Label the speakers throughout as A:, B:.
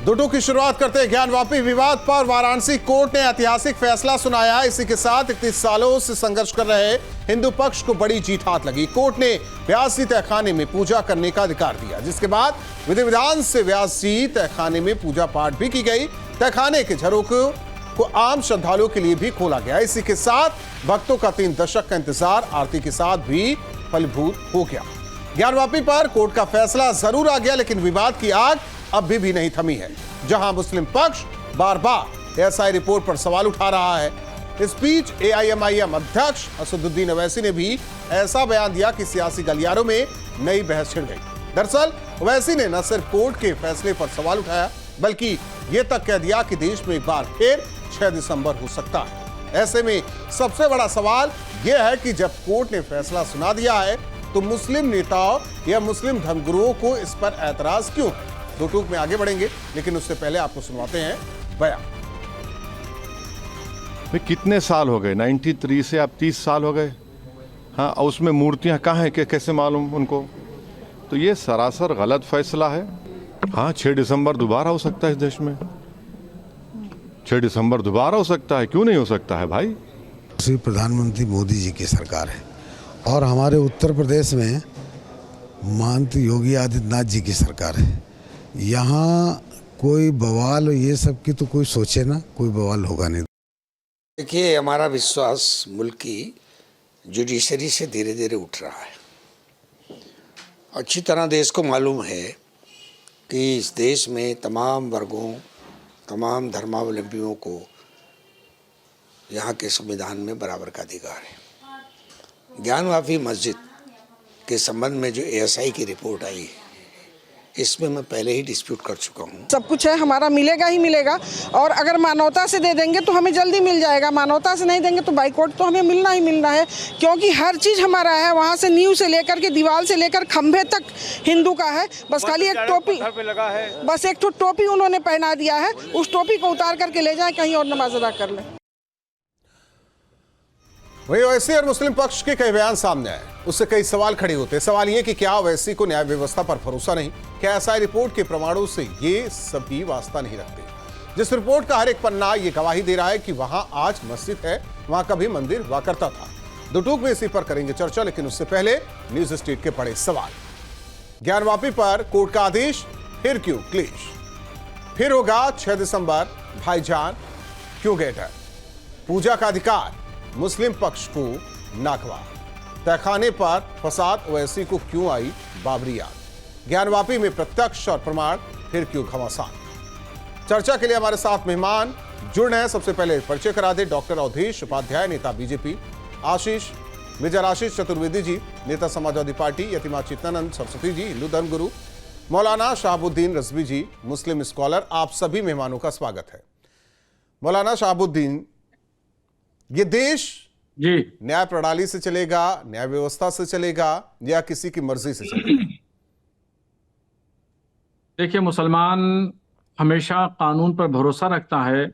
A: दुटू की शुरुआत करते हैं ज्ञानवापी विवाद पर। वाराणसी कोर्ट ने ऐतिहासिक फैसला सुनाया। इसी के साथ 31 सालों से संघर्ष कर रहे हिंदू पक्ष को बड़ी जीत हाथ लगी। कोर्ट ने व्यास जी तहखाने में पूजा करने का अधिकार दिया, जिसके बाद विधि विधान से व्यास जी तहखाने में पूजा पाठ भी की गई। तहखाने के झरोखों को आम श्रद्धालुओं के लिए भी खोला गया। इसी के साथ भक्तों का 3 दशक का इंतजार आरती के साथ भी फलीभूत हो गया। ज्ञानवापी पर कोर्ट का फैसला जरूर आ गया, लेकिन विवाद की आग अब भी नहीं थमी है। जहां मुस्लिम पक्ष बार बार एएसआई रिपोर्ट पर सवाल उठा रहा है। इस बीच एआईएमआईएम अध्यक्ष असदुद्दीन ओवैसी ने भी ऐसा बयान दिया कि सियासी गलियारों में नई बहस छिड़ गई। दरअसल ओवैसी ने न सिर्फ कोर्ट के फैसले पर सवाल उठाया, बल्कि यह तक कह दिया कि देश में एक बार फिर 6 दिसंबर हो सकता है। ऐसे में सबसे बड़ा सवाल यह है कि जब कोर्ट ने फैसला सुना दिया है, तो मुस्लिम नेताओं या मुस्लिम धर्मगुरुओं को इस पर ऐतराज क्यों है? दो टूक में आगे बढ़ेंगे, लेकिन उससे पहले आपको सुनवाते हैं बयान।
B: कितने साल हो गए? 93 से अब 30 साल हो गए। हाँ, उसमें मूर्तियां कहाँ हैं कि कैसे मालूम उनको? तो ये सरासर गलत फैसला है। हाँ, 6 दिसंबर दोबारा हो सकता है इस देश में। 6 दिसंबर दोबारा हो सकता है, क्यों नहीं हो सकता है भाई?
C: श्री प्रधानमंत्री मोदी जी की सरकार है और हमारे उत्तर प्रदेश में महंत योगी आदित्यनाथ जी की सरकार है। यहाँ कोई बवाल ये सब की तो कोई सोचे ना, कोई बवाल होगा नहीं।
D: देखिए, हमारा विश्वास मुल्क की जुडिशरी से धीरे धीरे उठ रहा है। अच्छी तरह देश को मालूम है कि इस देश में तमाम वर्गों, तमाम धर्मावलंबियों को यहाँ के संविधान में बराबर का अधिकार है। ज्ञानवापी मस्जिद के संबंध में जो एएसआई की रिपोर्ट आई है, इसमें मैं पहले ही डिस्प्यूट कर चुका हूँ।
E: सब कुछ है, हमारा मिलेगा ही मिलेगा, और अगर मानवता से दे देंगे तो हमें जल्दी मिल जाएगा। मानवता से नहीं देंगे तो बाइकआउट तो हमें मिलना ही मिलना है, क्योंकि हर चीज़ हमारा है। वहाँ से नींव से लेकर के दीवार से लेकर खंभे तक हिंदू का है। बस खाली एक टोपी, बस एक टोपी उन्होंने पहना दिया है। उस टोपी को उतार करके ले जाए, कहीं और नमाज अदा कर लें।
A: वहीं ओवैसी और मुस्लिम पक्ष के कई बयान सामने आए, उससे कई सवाल खड़े होते हैं। सवाल ये कि क्या ओवैसी को न्याय व्यवस्था पर भरोसा नहीं? क्या एएसआई रिपोर्ट के प्रमाणों से ये सभी वास्ता नहीं रखते? जिस रिपोर्ट का हर एक पन्ना ये गवाही दे रहा है कि वहां आज मस्जिद है, वहां कभी मंदिर हुआ करता था। दो टूक में इसी पर करेंगे चर्चा, लेकिन उससे पहले न्यूज स्ट्रीट के बड़े सवाल। ज्ञानवापी पर कोर्ट का आदेश, फिर क्यों क्लेश? फिर होगा 6 दिसंबर, भाईजान क्यों गए डर? पूजा का अधिकार मुस्लिम पक्ष को नागवा। तहखाने पर फसाद ओवैसी को क्यों आई बाबरी याद? ज्ञानवापी में प्रत्यक्ष और प्रमाण, फिर क्यों घमासान? चर्चा के लिए हमारे साथ मेहमान जुड़ रहे हैं। सबसे पहले परिचय करा दे डॉक्टर अवधेश उपाध्याय, नेता बीजेपी। आशीष मेजर आशीष चतुर्वेदी जी, नेता समाजवादी पार्टी। यतिमा चित्तानंद सरस्वती जी, हिंदू धर्मगुरु। मौलाना शहाबुद्दीन रजवी जी, मुस्लिम स्कॉलर। आप सभी मेहमानों का स्वागत है। मौलाना शहाबुद्दीन, ये देश
F: जी
A: न्याय प्रणाली से चलेगा, न्याय व्यवस्था से चलेगा, या किसी की मर्जी से चलेगा?
F: देखिए, मुसलमान हमेशा कानून पर भरोसा रखता है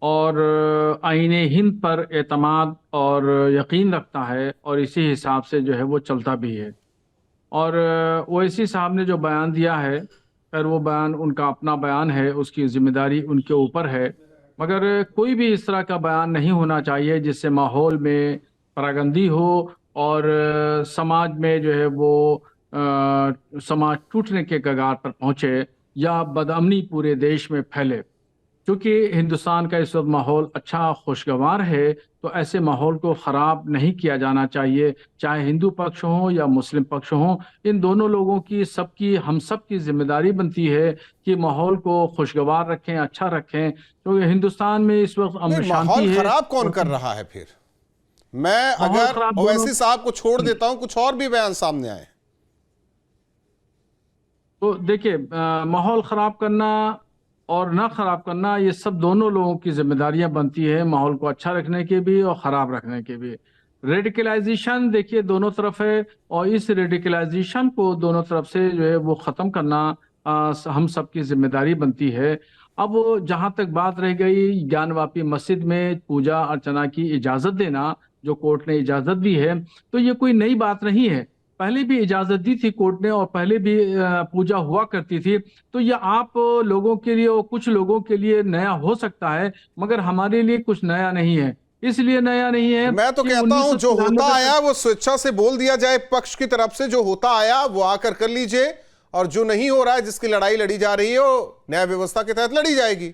F: और आईने हिंद पर एतमाद और यकीन रखता है, और इसी हिसाब से जो है वो चलता भी है। और ओवैसी साहब ने जो बयान दिया है, फिर वो बयान उनका अपना बयान है, उसकी जिम्मेदारी उनके ऊपर है। मगर कोई भी इस तरह का बयान नहीं होना चाहिए जिससे माहौल में परागंदी हो और समाज में जो है वो समाज टूटने के कगार पर पहुंचे या बदअमनी पूरे देश में फैले। क्योंकि हिंदुस्तान का इस वक्त माहौल अच्छा खुशगवार है, तो ऐसे माहौल को ख़राब नहीं किया जाना चाहिए, चाहे हिंदू पक्ष हो या मुस्लिम पक्ष हो। इन दोनों लोगों की, सबकी, हम सब की जिम्मेदारी बनती है कि माहौल को खुशगवार रखें, अच्छा रखें। तो हिंदुस्तान में इस वक्त अमन शांति है।
A: खराब कौन कर रहा है फिर? मैं अगर ओवैसी साहब को छोड़ देता हूं, कुछ और भी बयान सामने आए।
F: तो देखिए, माहौल ख़राब करना और ना ख़राब करना, ये सब दोनों लोगों की जिम्मेदारियां बनती है, माहौल को अच्छा रखने के भी और ख़राब रखने के भी। रेडिकलाइजेशन देखिए दोनों तरफ है, और इस रेडिकलाइजेशन को दोनों तरफ से जो है वो ख़त्म करना हम सब की जिम्मेदारी बनती है। अब जहाँ तक बात रह गई ज्ञानवापी मस्जिद में पूजा अर्चना की इजाज़त देना, जो कोर्ट ने इजाज़त दी है, तो ये कोई नई बात नहीं है। पहले भी इजाजत दी थी कोर्ट ने और पहले भी पूजा हुआ करती थी। तो ये आप लोगों के लिए और कुछ लोगों के लिए नया हो सकता है, मगर हमारे लिए कुछ नया नहीं है। इसलिए नया नहीं है
A: मैं तो
F: कि
A: कहता हूं जो होता
F: 1993
A: आया वो स्वेच्छा से बोल दिया जाए, पक्ष की तरफ से जो होता आया वो आकर कर लीजिए, और जो नहीं हो रहा है, जिसकी लड़ाई लड़ी जा रही है, वो न्याय व्यवस्था के तहत लड़ी जाएगी।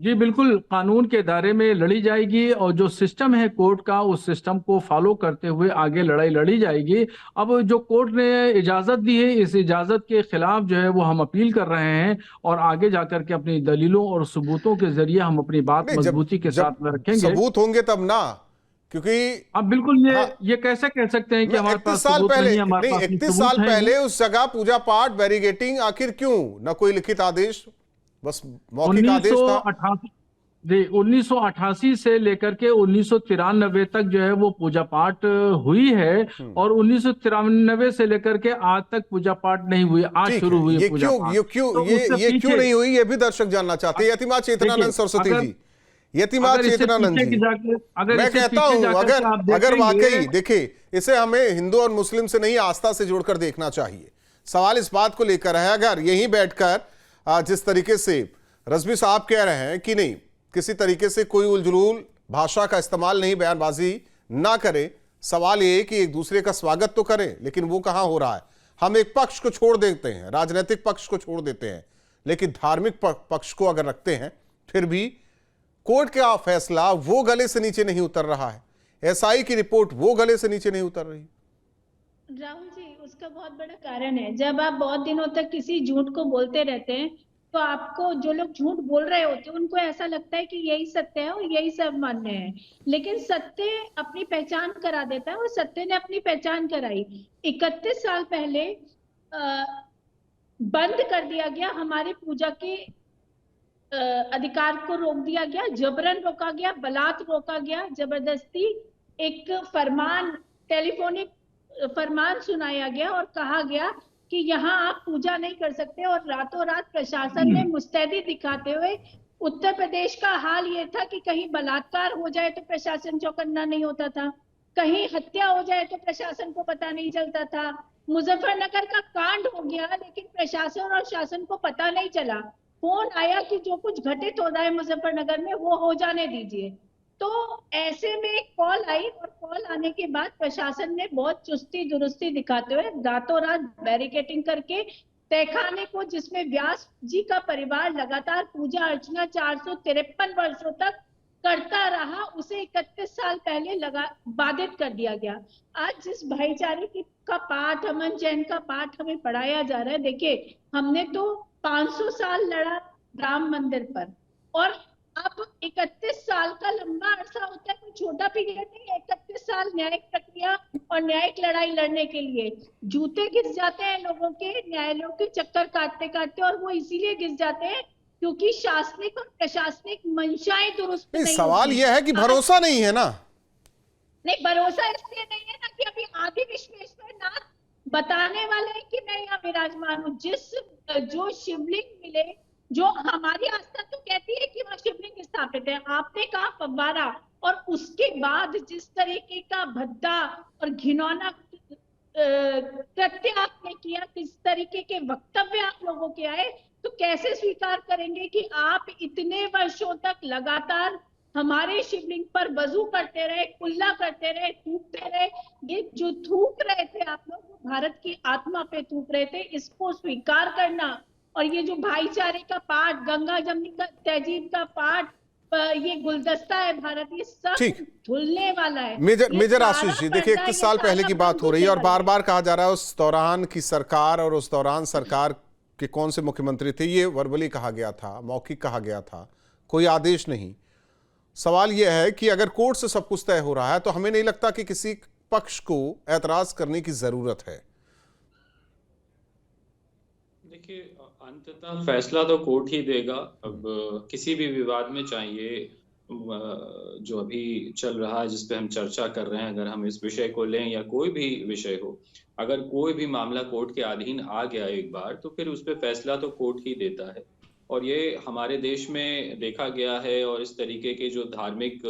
F: जी बिल्कुल, कानून के दायरे में लड़ी जाएगी और जो सिस्टम है कोर्ट का, उस सिस्टम को फॉलो करते हुए आगे लड़ाई लड़ी जाएगी। अब जो कोर्ट ने इजाजत दी है, इस इजाजत के खिलाफ जो है वो हम अपील कर रहे हैं और आगे जाकर के अपनी दलीलों और सबूतों के जरिए हम अपनी बात
A: नहीं,
F: मजबूती के साथ में रखेंगे।
A: सबूत होंगे तब ना, क्योंकि
F: अब बिल्कुल
A: हाँ,
F: ये कैसे कह सकते हैं कि हमारे
A: 31
F: पास
A: साल
F: सबूत
A: पहले,
F: नहीं है, हमारे पास
A: 31
F: सबूत
A: साल
F: हैं।
A: पहले उस जगह पूजा पाठ, बैरिगेटिंग, आखिर क्यों? ना कोई लिखित आदेश, बस मौखिक आदेश था।
F: 1988 से लेकर के 1993 तक जो है वो पूजा पाठ हुई है, और 1993 से लेकर के आज तक पूजा पाठ नहीं हुई। आज
A: ठीक
F: शुरू
A: है,
F: हुई
A: ये
F: पूजा
A: क्यों
F: पाठ।
A: ये क्यों
F: तो
A: ये
F: उससे
A: ये क्यों
F: पीछे-
A: नहीं हुई, ये भी दर्शक जानना चाहते हैं। यतिमा चेतनानंद
F: देखिए,
A: सरस्वती
F: अगर-
A: जी, यतिमा
F: अगर इससे
A: चेतनानंद
F: पीछे
A: जी,
F: अगर
A: मैं
F: इससे
A: कहता
F: पीछे
A: हूं
F: जाकर के
A: अगर
F: आप
A: अगर
F: देखेंगे-
A: वाकई देखिए, इसे हमें हिंदू और मुस्लिम से नहीं, आस्था से जोड़कर देखना चाहिए। सवाल इस बात को लेकर है, अगर यहीं बैठकर जिस तरीके से रजवी साहब कह रहे हैं कि नहीं, किसी तरीके से कोई उलझुल भाषा का इस्तेमाल नहीं, बयानबाजी ना करें, सवाल ये कि एक दूसरे का स्वागत तो करें, लेकिन वो कहां हो रहा है? हम एक पक्ष को छोड़ देते हैं, राजनीतिक पक्ष को छोड़ देते हैं, लेकिन धार्मिक पक्ष को अगर रखते हैं, फिर भी कोर्ट का फैसला वो गले से नीचे नहीं उतर रहा है, एसआई की रिपोर्ट वो गले से नीचे नहीं उतर रही।
G: राहुल जी, उसका बहुत बड़ा कारण है, जब आप बहुत दिनों तक किसी झूठ को बोलते रहते हैं तो आपको जो लोग झूठ बोल रहे होते हैं उनको ऐसा लगता है कि यही सत्य है और यही सब मान्य है, लेकिन सत्य अपनी पहचान करा देता है और सत्य ने अपनी पहचान कराई। 31 साल पहले बंद कर दिया गया, हमारी पूजा के अधिकार को रोक दिया गया, जबरन रोका गया, बलात् रोका गया, जबरदस्ती एक फरमान, टेलीफोनिक फरमान सुनाया गया और कहा गया कि यहाँ आप पूजा नहीं कर सकते, और रातों रात प्रशासन ने मुस्तैदी दिखाते हुए, उत्तर प्रदेश का हाल ये था कि कहीं बलात्कार हो जाए तो प्रशासन चौकन्ना नहीं होता था, कहीं हत्या हो जाए तो प्रशासन को पता नहीं चलता था, मुजफ्फरनगर का कांड हो गया लेकिन प्रशासन और शासन को पता नहीं चला, फोन आया कि जो कुछ घटित हो रहा है मुजफ्फरनगर में वो हो जाने दीजिए। तो ऐसे में एक कॉल आई और कॉल आने के बाद प्रशासन ने बहुत चुस्ती दुरुस्ती दिखाते हुए रातों रात बैरिकेटिंग करके तहखाने को, जिसमें व्यास जी का परिवार लगातार पूजा अर्चना 453 वर्षों तक करता रहा, उसे 31 साल पहले बाधित कर दिया गया। आज जिस भाईचारे का पाठ, अमन चैन का पाठ हमें पढ़ाया जा रहा है, देखिए हमने तो 500 साल लड़ा राम मंदिर पर, और अब 31 साल का लंबा अरसा होता है, कोई छोटा पीरियड नहीं है। 31 साल न्यायिक प्रक्रिया और न्यायिक लड़ाई लड़ने के लिए जूते घिस जाते हैं लोगों के, न्यायालयों के चक्कर काटते काटते, और वो इसीलिए घिस जाते हैं क्योंकि शासनिक और प्रशासनिक मंशाएं दुरुस्त नहीं।
A: सवाल यह है कि भरोसा नहीं है ना।
G: नहीं, भरोसा इसलिए नहीं है ना कि अभी आदि विश्वेश्वर नाथ बताने वाले हैं कि मैं यहाँ विराजमान हूँ। जो शिवलिंग मिले, जो हमारी आस्था तो कहती है कि वहाँ शिवलिंग स्थापित है, आपने कहा फव्वारा, और उसके बाद जिस तरीके का भद्दा और घिनौना कृत्य आपने किया, किस तरीके के वक्तव्य आप लोगों के आए, तो कैसे स्वीकार करेंगे कि आप इतने वर्षों तक लगातार हमारे शिवलिंग पर वजू करते रहे, कुल्ला करते रहे, थूकते रहे। ये जो थूक रहे थे आप लोग, वो भारत की आत्मा पे थूक रहे थे, इसको स्वीकार करना। और ये जो भाईचारे का पाठ, गंगा जमनी का तहजीब का पाठ, ये गुलदस्ता है भारत, ये सब धुलने वाला है।
A: मेजर आशीष जी, देखिए 31 साल पहले की बात हो रही है और बार बार कहा जा रहा है उस दौरान की सरकार, और उस दौरान सरकार के कौन से मुख्यमंत्री थे, ये वर्बली कहा गया था, मौखिक कहा गया था, कोई आदेश नहीं। सवाल यह है कि अगर कोर्ट से सब कुछ तय हो रहा है तो हमें नहीं लगता कि किसी पक्ष को एतराज करने की जरूरत है।
H: देखिए, अंततः फैसला तो कोर्ट ही देगा। अब किसी भी विवाद में, चाहिए जो अभी चल रहा है, जिस पे हम चर्चा कर रहे हैं, अगर हम इस विषय को लें या कोई भी विषय हो, अगर कोई भी मामला कोर्ट के अधीन आ गया एक बार, तो फिर उस पे फैसला तो कोर्ट ही देता है। और ये हमारे देश में देखा गया है, और इस तरीके के जो धार्मिक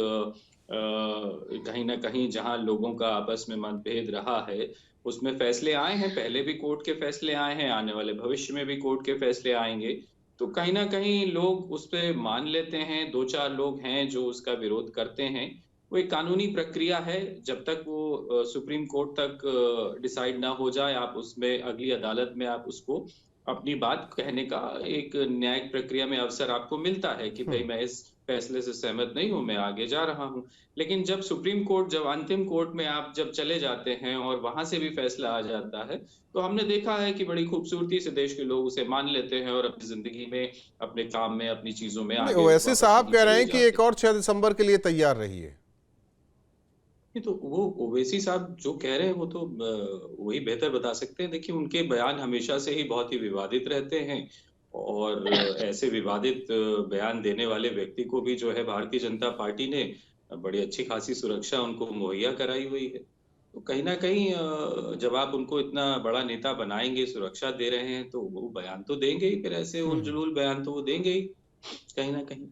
H: कहीं ना कहीं जहां लोगों का आपस में मतभेद रहा है उसमें फैसले आए हैं, पहले भी कोर्ट के फैसले आए हैं, आने वाले भविष्य में भी कोर्ट के फैसले आएंगे। तो कहीं ना कहीं लोग उस पे मान लेते हैं, 2-4 लोग हैं जो उसका विरोध करते हैं। वो एक कानूनी प्रक्रिया है, जब तक वो सुप्रीम कोर्ट तक डिसाइड ना हो जाए, आप उसमें अगली अदालत में आप उसको अपनी बात कहने का एक न्यायिक प्रक्रिया में अवसर आपको मिलता है कि भाई मैं इस फैसले से सहमत नहीं हूं, मैं आगे जा रहा हूं। लेकिन जब सुप्रीम कोर्ट, जब अंतिम कोर्ट में आप जब चले जाते हैं और वहां से भी फैसला आ जाता है, तो हमने देखा है कि बड़ी खूबसूरती से देश के लोग उसे मान लेते हैं और अपनी जिंदगी में, अपने काम में, अपनी चीजों में आगे
A: वैसे साहब कह रहे हैं कि
H: चले
A: एक और 6 दिसंबर के लिए तैयार रहिए।
H: नहीं तो वो ओवैसी साहब जो कह रहे हैं वो तो वही बेहतर बता सकते हैं। देखिए उनके बयान हमेशा से ही बहुत ही विवादित रहते हैं और ऐसे विवादित बयान देने वाले व्यक्ति को भी जो है भारतीय जनता पार्टी ने बड़ी अच्छी खासी सुरक्षा उनको मुहैया कराई हुई है। तो कहीं ना कहीं जब आप उनको इतना बड़ा नेता बनाएंगे, सुरक्षा दे रहे हैं, तो वो बयान तो देंगे ही, फिर ऐसे उल जुलूल बयान तो वो देंगे ही कहीं ना कहीं।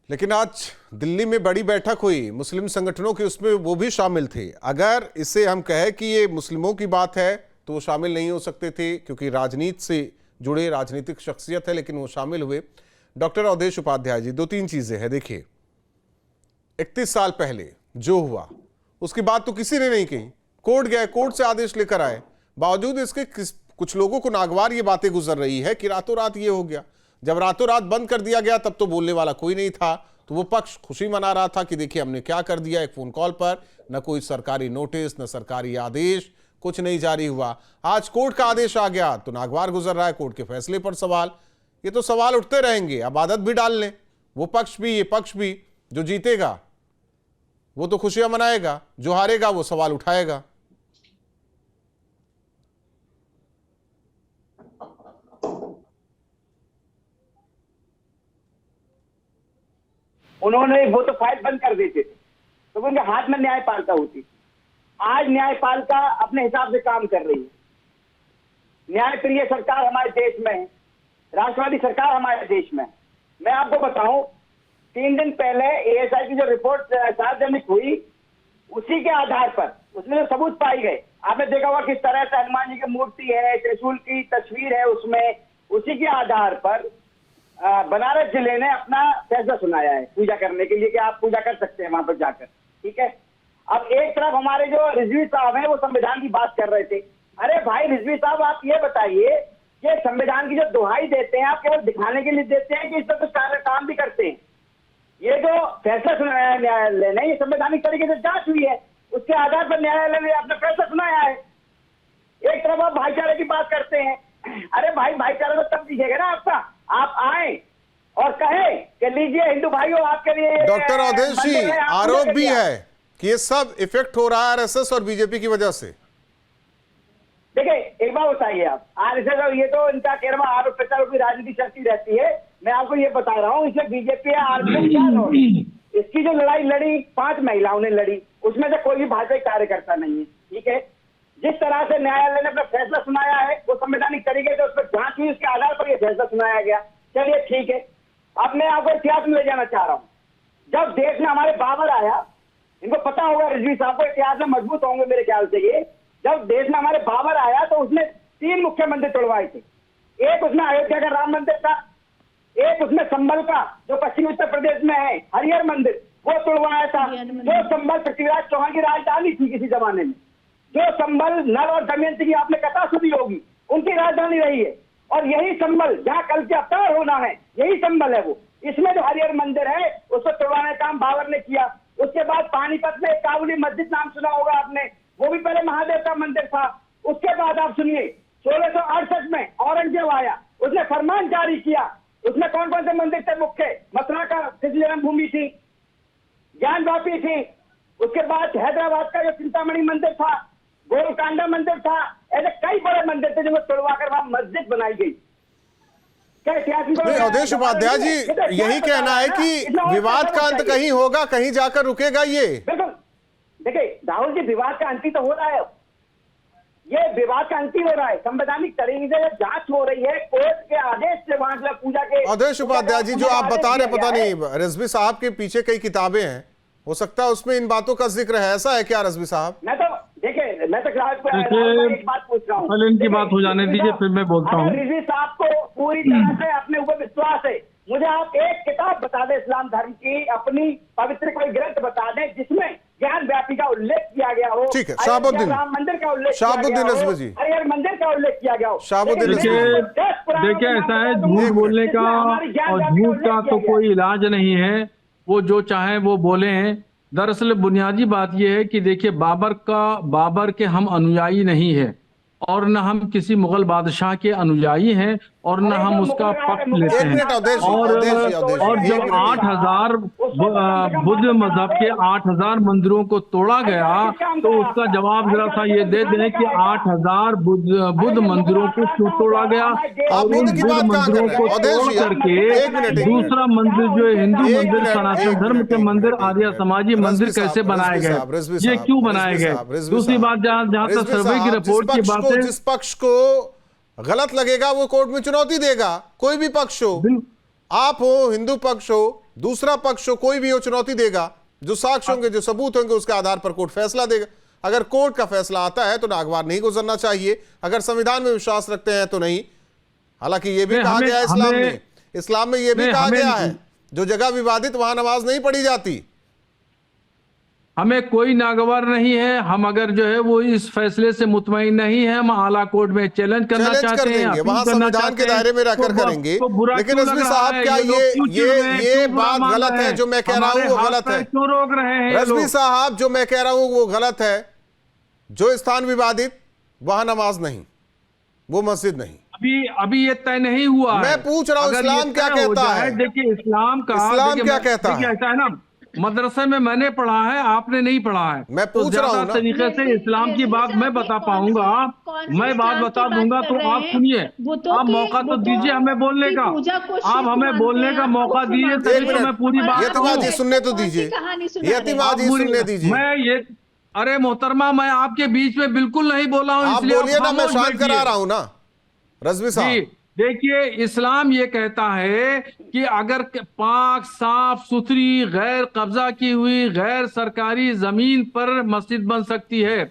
A: लेकिन आज दिल्ली में बड़ी बैठक हुई, मुस्लिम संगठनों के, उसमें वो भी शामिल थे। अगर इसे हम कहें कि ये मुस्लिमों की बात है तो वो शामिल नहीं हो सकते थे क्योंकि राजनीति से जुड़े राजनीतिक शख्सियत है, लेकिन वो शामिल हुए। डॉक्टर अवधेश उपाध्याय जी, 2-3 चीजें हैं। देखिए 31 साल पहले जो हुआ उसकी बात तो किसी ने नहीं कही, कोर्ट गए, कोर्ट से आदेश लेकर आए, बावजूद इसके कुछ लोगों को नागवार ये बातें गुजर रही है कि रातों रात ये हो गया। जब रातों रात बंद कर दिया गया तब तो बोलने वाला कोई नहीं था, तो वो पक्ष खुशी मना रहा था कि देखिए हमने क्या कर दिया, एक फोन कॉल पर, न कोई सरकारी नोटिस, न सरकारी आदेश, कुछ नहीं जारी हुआ। आज कोर्ट का आदेश आ गया तो नागवार गुजर रहा है, कोर्ट के फैसले पर सवाल। ये तो सवाल उठते रहेंगे, अब आदत भी डाल लें, वो पक्ष भी ये पक्ष भी। जो जीतेगा वो तो खुशियां मनाएगा, जो हारेगा वो सवाल उठाएगा।
I: उन्होंने वो तो फाइल बंद कर देते थे तो उनके हाथ में न्यायपालिका होती। आज न्यायपालिका अपने हिसाब से काम कर रही है। न्यायप्रिय सरकार हमारे देश में है, राष्ट्रवादी सरकार हमारे देश में है। मैं आपको बताऊं, 3 दिन पहले एएसआई की जो रिपोर्ट सार्वजनिक हुई, उसी के आधार पर उसमें जो सबूत पाए गए, आपने देखा होगा किस तरह से हनुमान जी की मूर्ति है, त्रिशूल की तस्वीर है उसमें, उसी के आधार पर बनारस जिले ने अपना फैसला सुनाया है पूजा करने के लिए कि आप पूजा कर सकते हैं वहां पर जाकर। ठीक है, अब एक तरफ हमारे जो रिजवी साहब हैं वो संविधान की बात कर रहे थे। अरे भाई रिजवी साहब, आप ये बताइए कि संविधान की जो दुहाई देते हैं आप केवल दिखाने के लिए देते हैं कि इस पर कुछ काम भी करते हैं? ये जो फैसला सुनाया है न्यायालय ने, ये संवैधानिक तरीके से जांच हुई है, उसके आधार पर न्यायालय ने अपना फैसला सुनाया है। एक तरफ आप भाईचारे की बात करते हैं, अरे भाई भाईचारा तो तब दिखेगा ना आपका, आप आए और कहें कि लीजिए हिंदू भाइयों आपके लिए।
A: डॉक्टर अवधेश जी, आरोप भी है कि ये सब इफेक्ट हो रहा है आरएसएस और बीजेपी की वजह से।
I: देखिए एक बात बताइए, आप आरएसएस और ये तो इनका कह रहा आरोप प्रत्यारोप की राजनीति चलती रहती है। मैं आपको ये बता रहा हूँ, इसमें बीजेपी या आरएसएस क्या लड़, इसकी जो लड़ाई लड़ी 5 महिलाओं ने लड़ी, उसमें से कोई भी भाजपा कार्यकर्ता नहीं है। ठीक है, जिस तरह से न्यायालय ने अपना फैसला सुनाया है वो संवैधानिक तरीके से उस पर जांच हुई, उसके आधार पर यह फैसला सुनाया गया। चलिए ठीक है, अब मैं आपको इतिहास में ले जाना चाह रहा हूँ। जब देश में हमारे बाबर आया, इनको पता होगा रिजवी साहब को, इतिहास में मजबूत होंगे मेरे ख्याल से ये, जब देश में हमारे बाबर आया तो उसने 3 मुख्य मंदिर तोड़वाए थे। एक उसमें अयोध्या का राम मंदिर था, एक उसमें संभल का जो पश्चिमी उत्तर प्रदेश में है हरिहर मंदिर, वो तोड़वाया था। जो संभल पृथ्वीराज चौहान की राजधानी थी किसी जमाने में, जो संभल नल और दमयंती की आपने कथा सुनी होगी, उनकी राजधानी रही है। और यही संभल जहाँ कल के अवतार होना है, यही संभल है वो। इसमें जो हरिहर मंदिर है उसको तोड़वाने का काम बाबर ने किया। उसके बाद पानीपत में काबुली मस्जिद नाम सुना होगा आपने, वो भी पहले महादेव का मंदिर था। उसके बाद आप सुनिए 1668 में औरंगजेब आया, उसने फरमान जारी किया। उसमें कौन कौन से मंदिर थे मुख्य? मथुरा का जन्म भूमि थी, ज्ञानवापी थी, उसके बाद हैदराबाद का जो चिंतामणि मंदिर था, गोलकांडा मंदिर था, ऐसे कई बड़े मंदिर थे जिनको तोड़वाकर वहां मस्जिद बनाई गई।
A: नहीं, अवधेश उपाध्याय जी, यही कहना है कि विवाद का अंत कहीं होगा, कहीं जाकर रुकेगा ये।
I: बिल्कुल, देखिए राहुल जी, विवाद का अंत तो हो रहा है। ये विवाद का अंतिम हो रहा है। संवैधानिक तरीके से जब जांच हो रही है, कोर्ट के आदेश से वहां से पूजा के
A: अवधेश उपाध्याय जी, जो आप बता रहे, पता नहीं रिजवी साहब के पीछे कई किताबें हैं, हो सकता है उसमें इन बातों का जिक्र है, ऐसा है क्या रिजवी साहब?
I: मैं तो देखिए, मैं तो एक बात पूछ रहा हूँ,
F: पहले इनकी बात हो जाने दीजिए, फिर मैं बोलता हूँ।
I: रिजवी साहब को पूरी तरह से अपने ऊपर विश्वास है, मुझे आप एक किताब बता दें इस्लाम धर्म की, अपनी पवित्र कोई ग्रंथ बता दें जिसमें ज्ञान व्यापी का उल्लेख किया गया हो।
A: ठीक है, शहाबुद्दीन,
I: राम मंदिर का उल्लेख,
A: शहाबुद्दीन रिजवी जी,
I: हरिहर मंदिर का उल्लेख किया गया हो।
A: शहाबुद्दीन
F: देखिए ऐसा है, झूठ बोलने का और झूठ का तो कोई इलाज नहीं है, वो जो चाहे वो बोले हैं। दरअसल बुनियादी बात यह है कि देखिए, बाबर के हम अनुयायी नहीं है, और न हम किसी मुगल बादशाह के अनुयायी हैं, और न हम उसका पक्ष लेते हैं। और जब 8000 बुद्ध मजहब के 8000 मंदिरों को तोड़ा गया, तो उसका जवाब जरा सा ये दे दें कि 8000 बुद्ध मंदिरों को क्यों तोड़ा गया, और उन बुद्ध मंदिरों को तोड़ करके दूसरा मंदिर जो है हिंदू मंदिर, सनातन धर्म के मंदिर, आर्य समाजी मंदिर कैसे बनाए गए, ये क्यों बनाए गए। दूसरी बात, जहां तक सर्वे की रिपोर्ट की बात है,
A: जिस पक्ष को गलत लगेगा वो कोर्ट में चुनौती देगा, कोई भी पक्ष हो, आप हो, हिंदू पक्ष हो, दूसरा पक्ष हो, कोई भी हो, चुनौती देगा। जो साक्ष्य होंगे, जो सबूत होंगे, उसके आधार पर कोर्ट फैसला देगा। अगर कोर्ट का फैसला आता है तो नागवार नहीं गुजरना चाहिए, अगर संविधान में विश्वास रखते हैं तो नहीं। हालांकि ये भी कहा गया है इस्लाम में ये भी कहा गया है, जो जगह विवादित वहां नमाज नहीं पढ़ी जाती।
F: हमें कोई नागवार नहीं है, हम अगर जो है वो इस फैसले से मुतमईन नहीं है, हम आला कोर्ट में चैलेंज करना चाहते हैं,
A: वहां संविधान के दायरे में रहकर करेंगे। लेकिन रिजवी साहब, क्या ये बात गलत है जो मैं कह रहा हूँ, वो गलत है?
F: क्यों रोक रहे हैं
A: रिजवी साहब, जो मैं कह रहा हूँ वो गलत है। जो स्थान विवादित वहां नमाज नहीं, वो मस्जिद नहीं।
F: अभी ये तय नहीं हुआ।
A: मैं पूछ रहा हूँ इस्लाम क्या कहता है?
F: देखिए इस्लाम क्या कहता है, ऐसा है ना, मदरसे में मैंने पढ़ा है, आपने नहीं पढ़ा है।
A: मैं पूछ रहा हूं ना,
F: तरीके से इस्लाम की बात मैं बता पाऊंगा, मैं बात बता दूंगा, तो आप सुनिए, आप मौका तो दीजिए हमें बोलने का, आप हमें बोलने का मौका दीजिए, तभी तो मैं पूरी बात
A: सुनने तो दीजिए, सुनने दीजिए।
F: मैं ये, अरे मोहतरमा, मैं आपके बीच में बिल्कुल नहीं बोला हूँ,
A: आप बोलिए ना, मैं शांत करा रहा हूँ ना रिजवी साहब।
F: देखिए, इस्लाम ये कहता है कि अगर पाक, साफ सुथरी, गैर कब्जा की हुई, गैर सरकारी जमीन पर मस्जिद बन सकती है।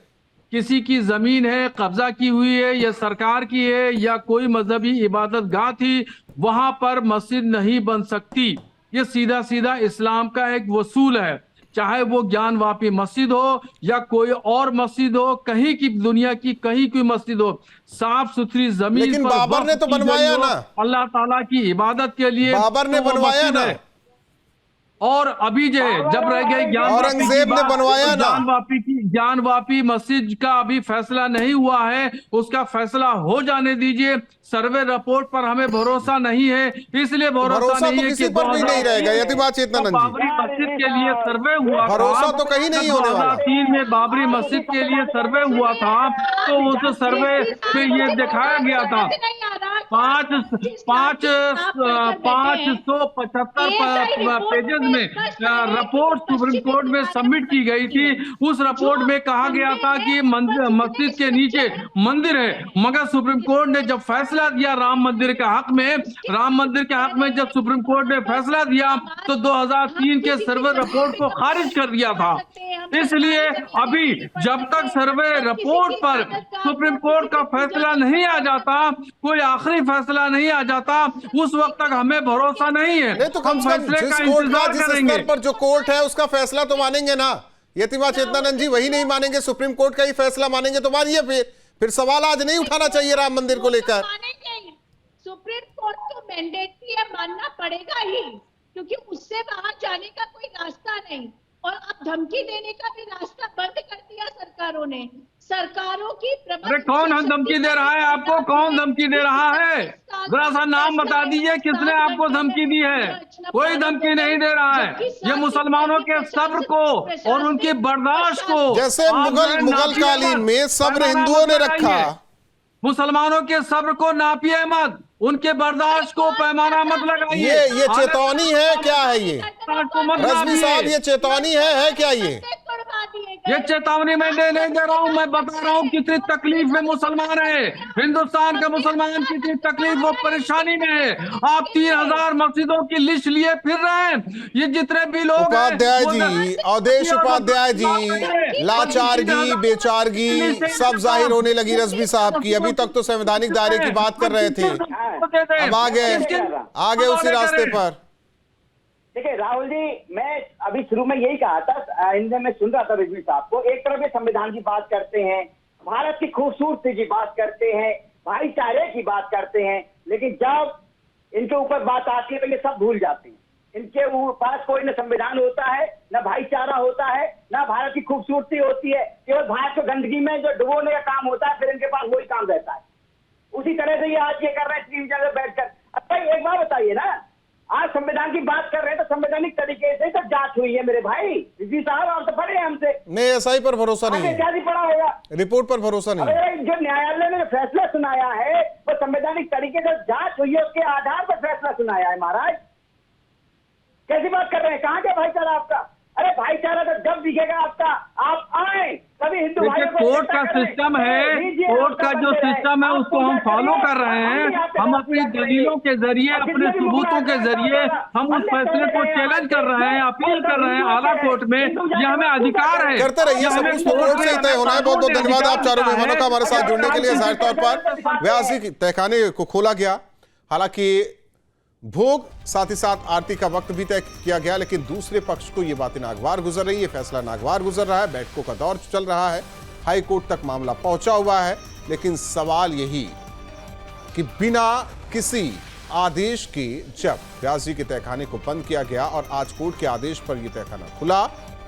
F: किसी की जमीन है, कब्जा की हुई है, या सरकार की है, या कोई मजहबी इबादत गाह थी, वहां पर मस्जिद नहीं बन सकती। ये सीधा सीधा इस्लाम का एक वसूल है। चाहे वो ज्ञान वापी मस्जिद हो या कोई और मस्जिद हो, कहीं की दुनिया की कहीं की मस्जिद हो, साफ सुथरी जमीन,
A: लेकिन बाबर ने तो बनवाया ना,
F: अल्लाह ताला की इबादत के लिए
A: बाबर ने बनवाया ना।
F: और अभी जो है, जब रह गए
A: औरंगजेब ने बनवाया ना,
F: ज्ञान वापी मस्जिद का अभी फैसला नहीं हुआ है, उसका फैसला हो जाने दीजिए। सर्वे रिपोर्ट पर हमें भरोसा नहीं है, इसलिए भरोसा नहीं
A: तो
F: है
A: किसी पर भी नहीं रहेगा। यतीमात चेतनानंद जी,
F: बाबरी मस्जिद के लिए सर्वे हुआ,
A: भरोसा तो कहीं नहीं होने वाला।
F: 2003 में बाबरी मस्जिद के लिए सर्वे हुआ था, तो उस सर्वे पे ये दिखाया गया था 575 पेजेस में रिपोर्ट सुप्रीम कोर्ट में सबमिट की गई थी। उस रिपोर्ट में कहा गया था कि मस्जिद के नीचे मंदिर है, मगर सुप्रीम कोर्ट ने जब फैसला दिया राम मंदिर के हक में, जब सुप्रीम कोर्ट ने फैसला दिया तो 2003 के सर्वे रिपोर्ट को खारिज कर दिया था। इसलिए अभी जब तक सर्वे रिपोर्ट पर सुप्रीम कोर्ट का फैसला नहीं आ जाता, कोई आखिरी फैसला नहीं आ जाता, उस वक्त तक हमें भरोसा नहीं है।
A: नहीं तो कम से कम जिस स्तर पर जो कोर्ट है उसका फैसला तो मानेंगे ना। यतीमात चेतनानंद जी वही नहीं मानेंगे, सुप्रीम कोर्ट का ही फैसला मानेंगे तो मानिए। फिर सवाल आज नहीं उठाना चाहिए राम मंदिर को लेकर।
G: सुप्रीम कोर्ट तो मैंडेटरी है, मानना पड़ेगा ही, क्योंकि उससे बाहर जाने का कोई रास्ता नहीं। और अब धमकी देने का भी रास्ता बंद कर दिया सरकारों ने। सरकारों की
F: अरे कौन धमकी दे रहा है आपको? कौन धमकी दे रहा है? जरा सा नाम बता दीजिए, किसने आपको धमकी दी है? कोई धमकी नहीं दे रहा है। ये मुसलमानों के सब्र को और उनकी बर्दाश्त को,
A: जैसे मुगल कालीन में सब्र हिंदुओं ने रखा,
F: मुसलमानों के सब्र को नापिए मत, उनके बर्दाश्त को पैमाना मत लगाइए।
A: ये चेतावनी है क्या है? ये रिजवी साहब, ये चेतावनी है क्या? ये
F: ये चेतावनी मैं नहीं दे रहा हूँ, मैं बता रहा हूँ कितनी तकलीफ में मुसलमान है, हिंदुस्तान के मुसलमान कितनी तकलीफ वो परेशानी में है। आप 3000 मस्जिदों की लिस्ट लिए फिर रहे हैं। ये जितने भी लोग
A: उपाध्याय जी, अवधेश उपाध्याय जी, लाचारगी बेचारगी सब जाहिर होने लगी रजवी साहब की। अभी तक तो संवैधानिक दायरे की बात कर रहे थे, अब आगे उसी रास्ते पर।
I: देखिए राहुल जी, मैं अभी शुरू में यही कहा था, इनसे मैं सुन रहा था रिजवी साहब को। एक तरफ ये संविधान की बात करते हैं, भारत की खूबसूरती की बात करते हैं, भाईचारे की बात करते हैं, लेकिन जब इनके ऊपर बात आती है तो ये सब भूल जाते हैं। इनके पास कोई न संविधान होता है, न भाईचारा होता है, न भारत की खूबसूरती होती है। केवल भारत को गंदगी में जो डुबोने का काम होता है, फिर इनके पास वही काम रहता है। उसी तरह से ये आज ये कर रहे हैं टीवी चैनल बैठकर। अच्छा एक बात बताइए ना, आज संविधान की बात कर रहे हैं तो संवैधानिक तरीके से तो जांच हुई है मेरे भाई जी साहब, आप तो पढ़े हैं हमसे।
A: नहीं, एसआई पर भरोसा नहीं है,
I: क्या पढ़ा होगा,
A: रिपोर्ट पर भरोसा नहीं है।
I: जो न्यायालय ने जो फैसला सुनाया है वो संवैधानिक तरीके से जांच हुई है, उसके आधार पर फैसला सुनाया है। महाराज कैसी बात कर रहे हैं, कहाँ गया भाईचारा आपका? अरे भाईचारा तो जब दिखेगा आपका, आप आए तभी हिंदू भाइयों को।
F: कोर्ट का सिस्टम है, कोर्ट का जो सिस्टम है उसको हम फॉलो कर रहे हैं। हम अपनी दलीलों के जरिए, अपने सबूतों के जरिए हम उस फैसले को चैलेंज कर रहे हैं, अपील कर रहे हैं आला कोर्ट में। ये हमें अधिकार है,
A: करते रहिए, सब कुछ तो कोर्ट से ही तय होना है। बहुत बहुत धन्यवाद आप चारों मेहमानों का हमारे साथ जुड़ने के लिए। जाहिर तौर पर व्यासी तहखाने को खोला गया, हालांकि भोग साथ ही साथ आरती का वक्त भी तय किया गया, लेकिन दूसरे पक्ष को ये बातें नागवार गुजर रही है, फैसला नागवार गुजर रहा है, बैठकों का दौर चल रहा है, हाई कोर्ट तक मामला पहुंचा हुआ है। लेकिन सवाल यही कि बिना किसी आदेश के जब व्यास जी के तहखाने को बंद किया गया और आज कोर्ट के आदेश पर यह तहखाना खुला,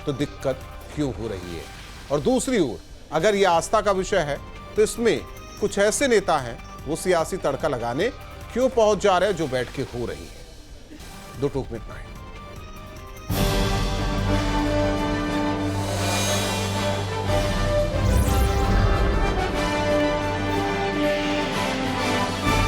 A: तो दिक्कत क्यों हो रही है? और दूसरी ओर अगर यह आस्था का विषय है तो इसमें कुछ ऐसे नेता हैं वो सियासी तड़का लगाने क्यों पहुंच जा रहे हैं जो बैठ के हो रही है। दो टूक में इतना है।